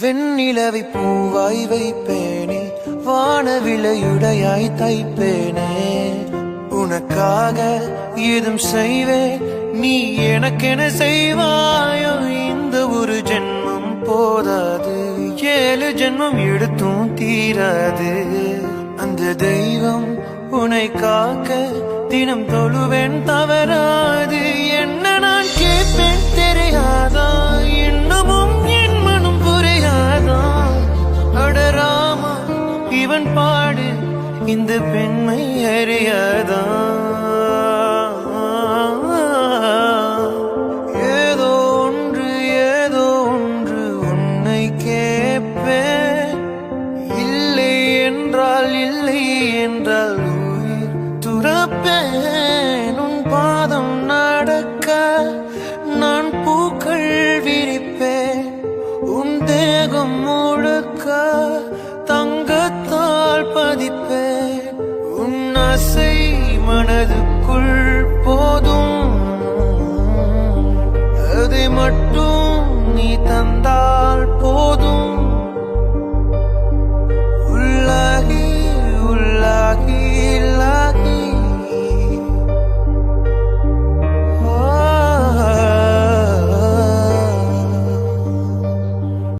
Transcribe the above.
வெண்ணிலவை பூவாய் வைப்பேனே, வானவிலையுடையாய் தைப்பேனே. உனக்காக ஏதும் செய்வேன், நீ எனக்கென செய்வாயோ. இந்த ஒரு ஜென்மம் போதாது, 7 ஜென்மம் எடுத்தும் தீராது. அந்த தெய்வம் உன்னை காக்க தினம் தொழுவேன் தவறாது. என்ன நான் கேட்பேன் தெரியாதா, இன்னமும் என் மனம் புரியாதா. அடராமா இவன் பாடு இந்த பெண்மை அறியாதா. ஏதோ ஒன்று உன்னை கேட்பேன். இல்லை என்றால் உயிர் துறப்பேன். உன் பாதம் நடக்க நான் பூக்கள் விரிப்பேன். உன் தேகம் முழுக்க தங்கத்தால் பதிப்பேன். உன் ஆசை மனதுக்குள் போதும், அதை மட்டும்